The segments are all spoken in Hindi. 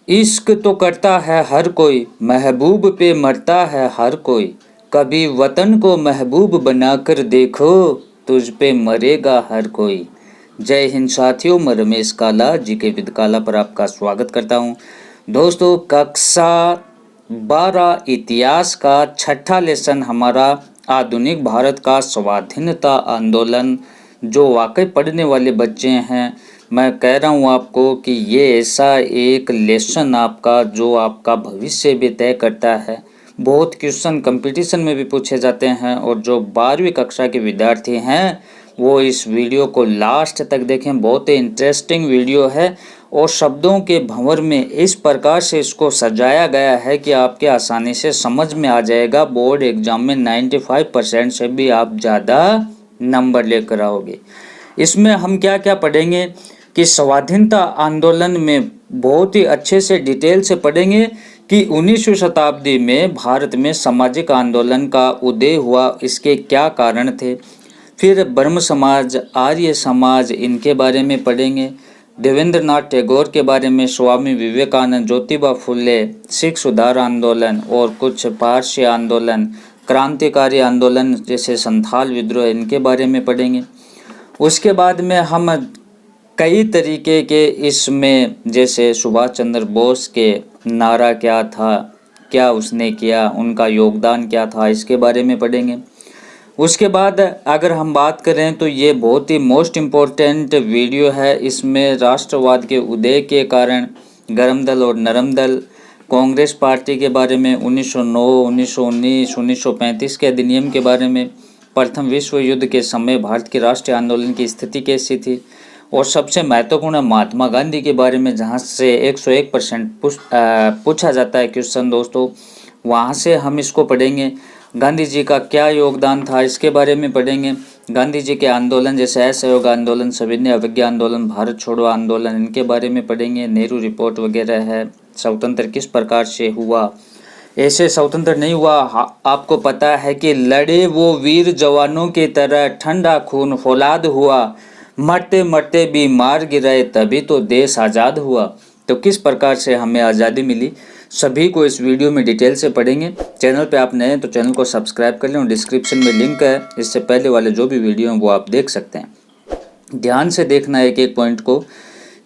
इश्क तो करता है हर कोई, महबूब पे मरता है हर कोई। कभी वतन को महबूब बनाकर देखो, तुझ पे मरेगा हर कोई। जय हिंद साथियों, मैं रमेश काला जीके विद काला पर आपका स्वागत करता हूं। दोस्तों, कक्षा 12 इतिहास का छठा लेसन हमारा आधुनिक भारत का स्वाधीनता आंदोलन। जो वाकई पढ़ने वाले बच्चे हैं, मैं कह रहा हूँ आपको कि ये ऐसा एक लेसन आपका जो आपका भविष्य भी तय करता है। बहुत क्वेश्चन कंपटीशन में भी पूछे जाते हैं और जो 12वीं कक्षा के विद्यार्थी हैं वो इस वीडियो को लास्ट तक देखें। बहुत ही इंटरेस्टिंग वीडियो है और शब्दों के भंवर में इस प्रकार से इसको सजाया गया है कि आपके आसानी से समझ में आ जाएगा। बोर्ड एग्जाम में 95% से भी आप ज़्यादा नंबर लेकर आओगे। इसमें हम क्या क्या पढ़ेंगे कि स्वाधीनता आंदोलन में बहुत ही अच्छे से डिटेल से पढ़ेंगे कि 19वीं शताब्दी में भारत में सामाजिक आंदोलन का उदय हुआ, इसके क्या कारण थे। फिर ब्रह्म समाज, आर्य समाज, इनके बारे में पढ़ेंगे। देवेंद्रनाथ टैगोर के बारे में, स्वामी विवेकानंद, ज्योतिबा फुले, सिख सुधार आंदोलन और कुछ पारसी आंदोलन, क्रांतिकारी आंदोलन जैसे संथाल विद्रोह, इनके बारे में पढ़ेंगे। उसके बाद में हम कई तरीके के इसमें जैसे सुभाष चंद्र बोस के नारा क्या था, क्या उसने किया, उनका योगदान क्या था, इसके बारे में पढ़ेंगे। उसके बाद अगर हम बात करें तो ये बहुत ही मोस्ट इम्पोर्टेंट वीडियो है। इसमें राष्ट्रवाद के उदय के कारण गर्म दल और नरम दल, कांग्रेस पार्टी के बारे में, 1909, 1919, 1935 के अधिनियम के बारे में, प्रथम विश्व युद्ध के समय भारत के राष्ट्रीय आंदोलन की स्थिति कैसी थी और सबसे महत्वपूर्ण महात्मा गांधी के बारे में, जहां से 101% पूछा जाता है क्वेश्चन दोस्तों, वहां से हम इसको पढ़ेंगे। गांधी जी का क्या योगदान था, इसके बारे में पढ़ेंगे। गांधी जी के आंदोलन जैसे असहयोग आंदोलन, सविनय अवज्ञा आंदोलन, भारत छोड़ो आंदोलन, इनके बारे में पढ़ेंगे। नेहरू रिपोर्ट वगैरह है। स्वतंत्र किस प्रकार से हुआ, ऐसे स्वतंत्र नहीं हुआ। आपको पता है कि लड़े वो वीर जवानों की तरह, ठंडा खून फौलाद हुआ, मरते मरते भी मार गिराए, तभी तो देश आज़ाद हुआ। तो किस प्रकार से हमें आज़ादी मिली, सभी को इस वीडियो में डिटेल से पढ़ेंगे। चैनल पे आप नए हैं तो चैनल को सब्सक्राइब कर लें और डिस्क्रिप्शन में लिंक है, इससे पहले वाले जो भी वीडियो हैं वो आप देख सकते हैं। ध्यान से देखना एक एक पॉइंट को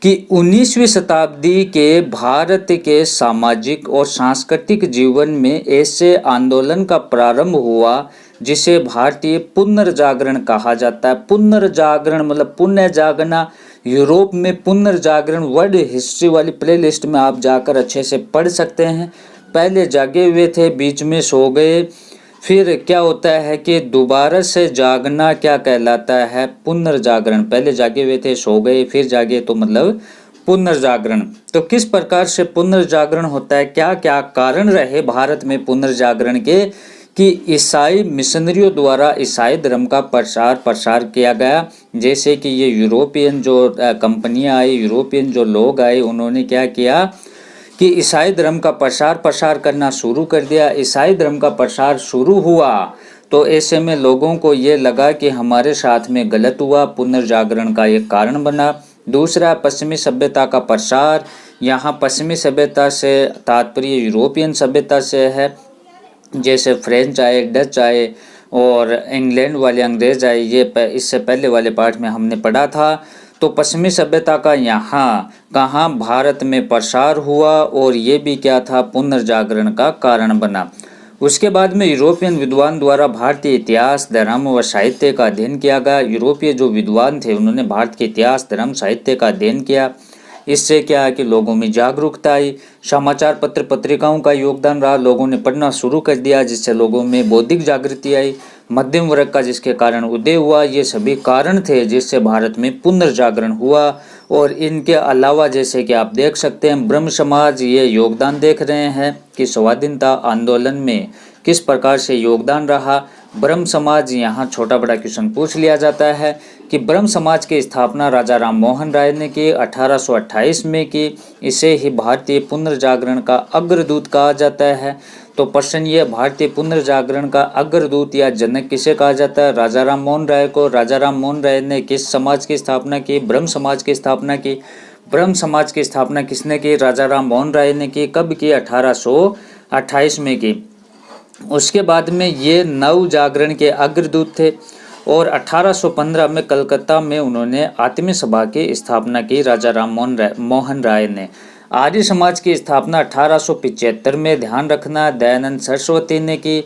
कि 19वीं शताब्दी के भारत के सामाजिक और सांस्कृतिक जीवन में ऐसे आंदोलन का प्रारंभ हुआ जिसे भारतीय पुनर्जागरण कहा जाता है। पुनर्जागरण मतलब पुण्य जागना। यूरोप में पुनर्जागरण वर्ल्ड हिस्ट्री वाली प्लेलिस्ट में आप जाकर अच्छे से पढ़ सकते हैं। पहले जागे हुए थे, बीच में सो गए, फिर क्या होता है कि दोबारा से जागना क्या कहलाता है, पुनर्जागरण। पहले जागे हुए थे, सो गए, फिर जागे तो मतलब पुनर्जागरण। तो किस प्रकार से पुनर्जागरण होता है, क्या क्या कारण रहे भारत में पुनर्जागरण के, कि ईसाई मिशनरियों द्वारा ईसाई धर्म का प्रसार किया गया। जैसे कि ये यूरोपियन जो कंपनियां आई, यूरोपियन जो लोग आए, उन्होंने क्या किया कि ईसाई धर्म का प्रसार करना शुरू कर दिया। ईसाई धर्म का प्रसार शुरू हुआ तो ऐसे में लोगों को ये लगा कि हमारे साथ में गलत हुआ, पुनर्जागरण का एक कारण बना। दूसरा, पश्चिमी सभ्यता का प्रसार। यहाँ पश्चिमी सभ्यता से तात्पर्य यूरोपियन सभ्यता से है। जैसे फ्रेंच आए, डच आए और इंग्लैंड वाले अंग्रेज आए, ये इससे पहले वाले पार्ट में हमने पढ़ा था। तो पश्चिमी सभ्यता का यहाँ कहाँ भारत में प्रसार हुआ और ये भी क्या था, पुनर्जागरण का कारण बना। उसके बाद में यूरोपियन विद्वान द्वारा भारतीय इतिहास, धर्म व साहित्य का अध्ययन किया गया। यूरोपीय जो विद्वान थे उन्होंने भारत के इतिहास, धर्म, साहित्य का अध्ययन किया। इससे क्या है कि लोगों में जागरूकता आई। समाचार पत्र पत्रिकाओं का योगदान रहा, लोगों ने पढ़ना शुरू कर दिया, जिससे लोगों में बौद्धिक जागृति आई। मध्यम वर्ग का जिसके कारण उदय हुआ। ये सभी कारण थे जिससे भारत में पुनर्जागरण हुआ। और इनके अलावा जैसे कि आप देख सकते हैं, ब्रह्म समाज ये योगदान देख रहे हैं कि स्वाधीनता आंदोलन में किस प्रकार से योगदान रहा। ब्रह्म समाज, यहाँ छोटा बड़ा क्वेश्चन पूछ लिया जाता है कि ब्रह्म समाज की स्थापना राजा राम मोहन राय ने की 1828 में की। इसे ही भारतीय पुनर्जागरण का अग्रदूत कहा जाता है। तो प्रश्न ये, भारतीय पुनर्जागरण का अग्रदूत या जनक किसे कहा जाता है? राजा राम मोहन राय को। राजा राम मोहन राय ने किस समाज की स्थापना की? ब्रह्म समाज की स्थापना की। ब्रह्म समाज की स्थापना किसने की? राजा राम मोहन राय ने की। कब की? 1828 में की। उसके बाद में ये नव जागरण के अग्रदूत थे और 1815 में कलकत्ता में उन्होंने आत्मीय सभा की स्थापना की राजा राम मोहन राय ने। आर्य समाज की स्थापना 1875 में, ध्यान रखना, दयानंद सरस्वती ने की।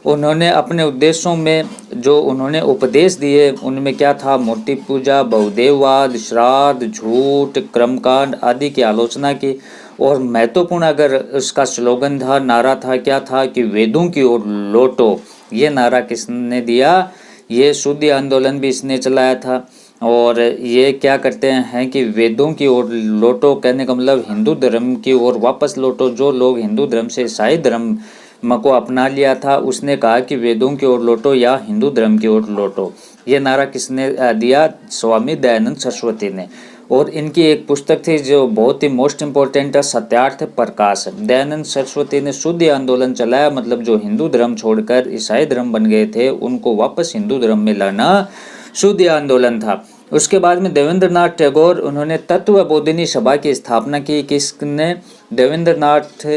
उन्होंने अपने उद्देश्यों में जो उन्होंने उपदेश दिए उनमें क्या था? मूर्ति पूजा, बहुदेववाद, श्राद्ध, झूठ, कर्मकांड आदि की आलोचना की। और महत्वपूर्ण अगर उसका स्लोगन था, नारा था, क्या था कि वेदों की ओर लौटो। ये नारा किसने दिया? ये शुद्धि आंदोलन भी इसने चलाया था। और ये क्या करते हैं कि वेदों की ओर लौटो, कहने का मतलब हिंदू धर्म की ओर वापस लौटो। जो लोग हिंदू धर्म से ईसाई धर्म को अपना लिया था उसने कहा कि वेदों की ओर लौटो या हिंदू धर्म की ओर लौटो। ये नारा किसने दिया? स्वामी दयानंद सरस्वती ने। और इनकी एक पुस्तक थी जो बहुत ही मोस्ट इम्पोर्टेंट है, सत्यार्थ प्रकाश। दयानंद सरस्वती ने शुद्धि आंदोलन चलाया, मतलब जो हिंदू धर्म छोड़कर ईसाई धर्म बन गए थे उनको वापस हिंदू धर्म में लाना शुद्धि आंदोलन था। उसके बाद में देवेंद्रनाथ टैगोर, उन्होंने तत्व बोधिनी सभा की स्थापना की। किसने? देवेंद्रनाथ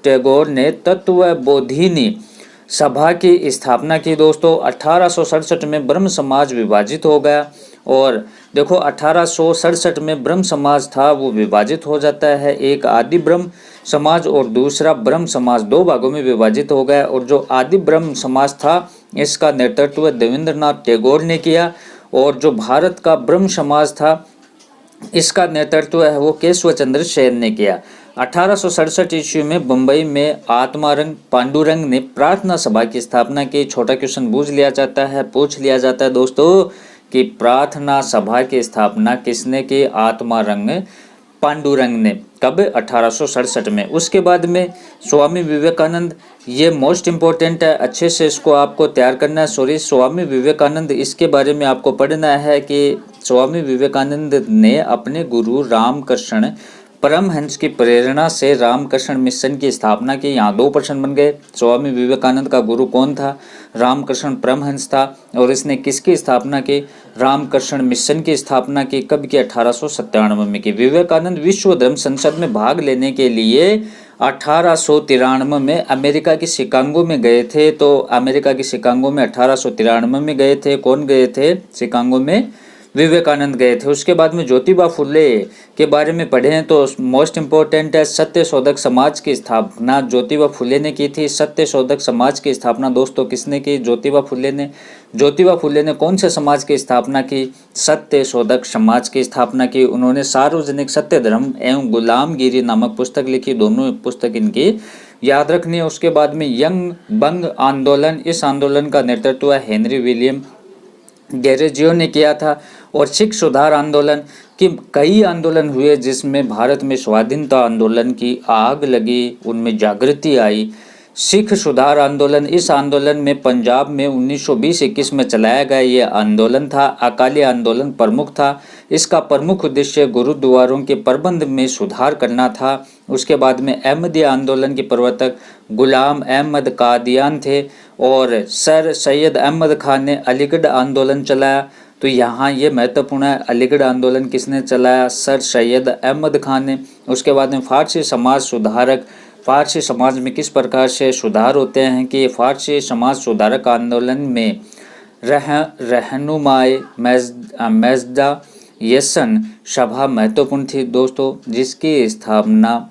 टैगोर ने तत्व बोधिनी सभा की स्थापना की। दोस्तों 1867 में ब्रह्म समाज विभाजित हो गया। और देखो 1867 में ब्रह्म समाज था वो विभाजित हो जाता है, एक आदि ब्रह्म समाज और दूसरा ब्रह्म समाज, दो भागों में विभाजित हो गया। और जो आदि ब्रह्म समाज था इसका नेतृत्व देवेंद्रनाथ टैगोर ने किया। और जो भारत का ब्रह्म समाज था इसका नेतृत्व है वो केशव चंद्र सेन ने किया। 1867 ईस्वी में बंबई में आत्मारंग पांडुरंग ने प्रार्थना सभा की स्थापना की। छोटा क्वेश्चन पूछ लिया जाता है दोस्तों कि प्रार्थना सभा की स्थापना किसने की? आत्मारंग पांडुरंग ने। कब? 1867 में। उसके बाद में स्वामी विवेकानंद, ये मोस्ट इम्पोर्टेंट है, अच्छे से इसको आपको तैयार करना है। स्वामी विवेकानंद, इसके बारे में आपको पढ़ना है कि स्वामी विवेकानंद ने अपने गुरु रामकृष्ण परमहंस की प्रेरणा से रामकृष्ण मिशन की स्थापना की। यहाँ 2 प्रश्न बन गए। स्वामी विवेकानंद का गुरु कौन था? रामकृष्ण परमहंस था। और इसने किसकी स्थापना की? रामकृष्ण मिशन की स्थापना की। कब की? 1897 में की। विवेकानंद विश्व धर्म संसद में भाग लेने के लिए 1893 में अमेरिका की शिकागो में गए थे। तो अमेरिका की शिकागो में 1893 में गए थे। कौन गए थे? शिकागो में विवेकानंद गए थे। उसके बाद में ज्योतिबा फुले के बारे में पढ़ें तो मोस्ट इम्पोर्टेंट है, सत्य शोधक समाज की स्थापना ज्योतिबा फुले ने की थी। सत्य शोधक समाज की स्थापना दोस्तों किसने की? ज्योतिबा फुले ने। ज्योतिबा फुले ने कौन से समाज की स्थापना की? सत्य शोधक समाज की स्थापना की। उन्होंने सार्वजनिक सत्य धर्म एवं गुलामगिरी नामक पुस्तक लिखी। दोनों पुस्तक इनकी याद रखनी है। उसके बाद में यंग बंग आंदोलन, इस आंदोलन का नेतृत्व हेनरी विलियम गैरेजियो ने किया था। और सिख सुधार आंदोलन की कई आंदोलन हुए जिसमें भारत में स्वाधीनता आंदोलन की आग लगी, उनमें जागृति आई। सिख सुधार आंदोलन, इस आंदोलन में पंजाब में 1920-21 में चलाया गया ये आंदोलन था। अकाली आंदोलन प्रमुख था। इसका प्रमुख उद्देश्य गुरुद्वारों के प्रबंध में सुधार करना था। उसके बाद में अहमदिया आंदोलन के प्रवर्तक गुलाम अहमद कादियान थे। और सर सैयद अहमद खान ने अलीगढ़ आंदोलन चलाया। तो यहाँ ये महत्वपूर्ण है, अलीगढ़ आंदोलन किसने चलाया? सर सैयद अहमद खान ने। उसके बाद में फारसी समाज सुधारक, फारसी समाज में किस प्रकार से सुधार होते हैं कि फारसी समाज सुधारक आंदोलन में रहनुमाए मैजदा यसन सभा महत्वपूर्ण थी दोस्तों, जिसकी स्थापना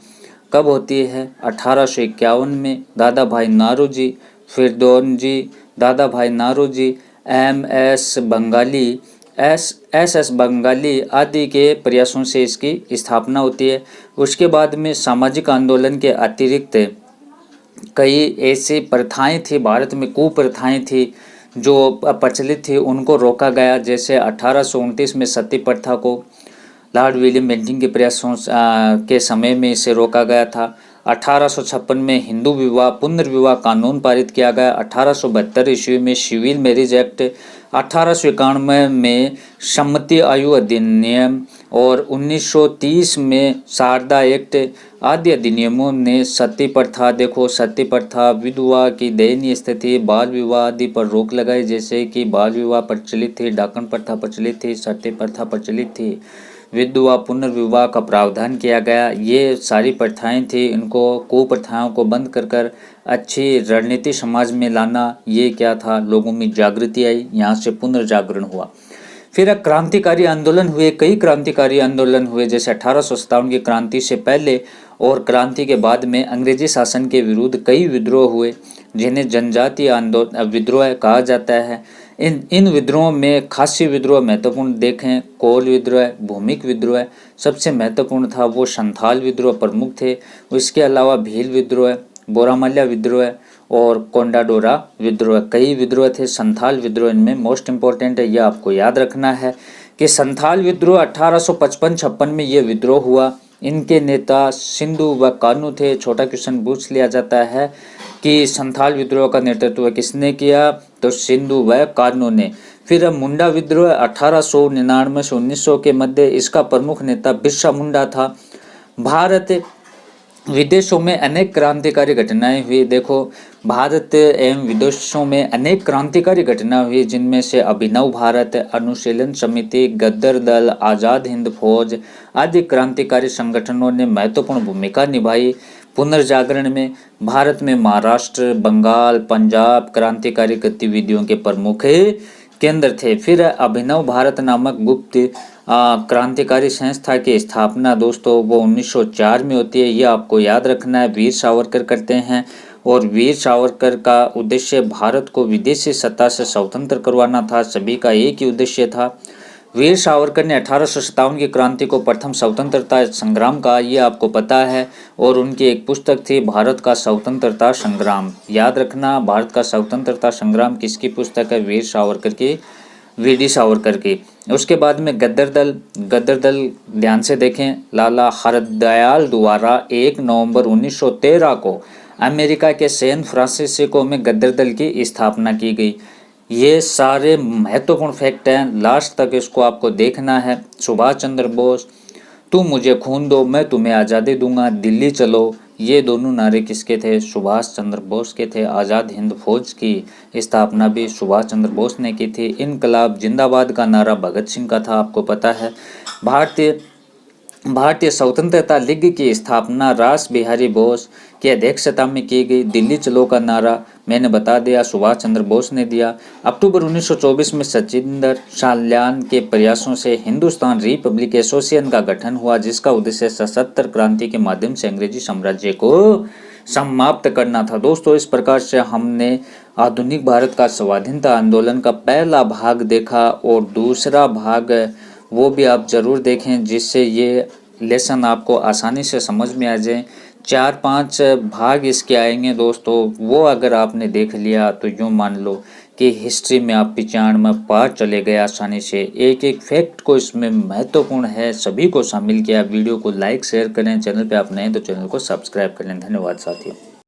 कब होती है? 1851 में। दादा भाई नारोजी, फिरदौन जी, दादा भाई नारोजी, एस एस बंगाली आदि के प्रयासों से इसकी स्थापना होती है। उसके बाद में सामाजिक आंदोलन के अतिरिक्त कई ऐसी प्रथाएं थी, भारत में कुप्रथाएं थी जो प्रचलित थी, उनको रोका गया। जैसे 1829 में सती प्रथा को लॉर्ड विलियम बेंटिंक के प्रयासों के समय में इसे रोका गया था। 1856 में हिंदू विवाह पुनर्विवाह कानून पारित किया गया। 1872 ईस्वी में सिविल मैरिज एक्ट, 1891 में सम्मति आयु अधिनियम और 1930 में शारदा एक्ट आदि अधिनियमों ने सती प्रथा, देखो सती प्रथा, विधवा की दयनीय स्थिति, बाल विवाह आदि पर रोक लगाई। जैसे कि बाल विवाह प्रचलित थी, डाकन प्रथा प्रचलित थी, सती प्रथा प्रचलित थी। विधवा पुनर्विवाह का प्रावधान किया गया। ये सारी प्रथाएं थी, इनको कुप्रथाओं को बंद कर अच्छी रणनीति समाज में लाना, ये क्या था, लोगों में जागृति आई, यहाँ से पुनर्जागरण हुआ। फिर क्रांतिकारी आंदोलन हुए, कई क्रांतिकारी आंदोलन हुए, जैसे 1857 की क्रांति से पहले और क्रांति के बाद में अंग्रेजी शासन के विरुद्ध कई विद्रोह हुए, जिन्हें जनजातीय आंदोलन विद्रोह कहा जाता है। इन विद्रोह में खासी विद्रोह महत्वपूर्ण देखें, कोल विद्रोह, भूमिक विद्रोह, सबसे महत्वपूर्ण था वो संथाल विद्रोह प्रमुख थे। इसके अलावा भील विद्रोह, बोरामल्ला विद्रोह और कोंडाडोरा विद्रोह, कई विद्रोह थे। संथाल विद्रोह इनमें मोस्ट इम्पोर्टेंट है, यह आपको याद रखना है कि संथाल विद्रोह 1855-56 में यह विद्रोह हुआ। इनके नेता सिंधु व कान्हू थे। छोटा क्वेश्चन पूछ लिया जाता है कि संथाल विद्रोह का नेतृत्व किसने किया, तो सिंधु व कान्हू ने। फिर मुंडा विद्रोह 1899 से 1900 के मध्य, इसका प्रमुख नेता बिरसा मुंडा था। भारत विदेशों में अनेक क्रांतिकारी घटनाएं हुई। देखो, भारत एवं विदेशों में अनेक क्रांतिकारी घटना हुई, जिनमें से अभिनव भारत, अनुशीलन समिति, गद्दर दल, आज़ाद हिंद फौज आदि क्रांतिकारी संगठनों ने महत्वपूर्ण भूमिका निभाई पुनर्जागरण में। भारत में महाराष्ट्र, बंगाल, पंजाब क्रांतिकारी गतिविधियों के प्रमुख केंद्र थे। फिर अभिनव भारत नामक गुप्त क्रांतिकारी संस्था की स्थापना दोस्तों वो 1904 में होती है, ये आपको याद रखना है। वीर सावरकर करते हैं और वीर सावरकर का उद्देश्य भारत को विदेशी सत्ता से स्वतंत्र करवाना था। सभी का एक ही उद्देश्य था। वीर सावरकर ने 1857 की क्रांति को प्रथम स्वतंत्रता संग्राम कहा, ये आपको पता है। और उनकी एक पुस्तक थी भारत का स्वतंत्रता संग्राम, याद रखना। भारत का स्वतंत्रता संग्राम किसकी पुस्तक है, वीर सावरकर की, वीडी सावरकर की। उसके बाद में गद्दर दल ध्यान से देखें, लाला हरदयाल द्वारा 1 नवंबर 1913 को अमेरिका के सैन फ्रांसिस्को में गद्दर दल की स्थापना की गई। ये सारे महत्वपूर्ण फैक्ट हैं, लास्ट तक इसको आपको देखना है। सुभाष चंद्र बोस, तुम मुझे खून दो मैं तुम्हें आज़ादी दूंगा, दिल्ली चलो, ये दोनों नारे किसके थे, सुभाष चंद्र बोस के थे। आज़ाद हिंद फौज की स्थापना भी सुभाष चंद्र बोस ने की थी। इनकलाब जिंदाबाद का नारा भगत सिंह का था, आपको पता है। भारतीय स्वतंत्रता लीग की स्थापना रास बिहारी बोस की अध्यक्षता में की गई। दिल्ली चलो का नारा मैंने बता दिया, सुभाष चंद्र बोस ने दिया। अक्टूबर 1924 में सचिंदर साल्यान के प्रयासों से हिंदुस्तान रिपब्लिक एसोसिएशन का गठन हुआ, जिसका उद्देश्य सशस्त्र क्रांति के माध्यम से अंग्रेजी साम्राज्य को समाप्त करना था। दोस्तों, इस प्रकार से हमने आधुनिक भारत का स्वाधीनता आंदोलन का पहला भाग देखा और दूसरा भाग वो भी आप जरूर देखें, जिससे ये लेसन आपको आसानी से समझ में आ जाए। 4-5 भाग इसके आएंगे दोस्तों, वो अगर आपने देख लिया तो यूँ मान लो कि हिस्ट्री में आप 95 में पार चले गए आसानी से। एक एक फैक्ट को इसमें महत्वपूर्ण है, सभी को शामिल किया। वीडियो को लाइक शेयर करें, चैनल पे आप नए तो चैनल को सब्सक्राइब करें। धन्यवाद साथियों।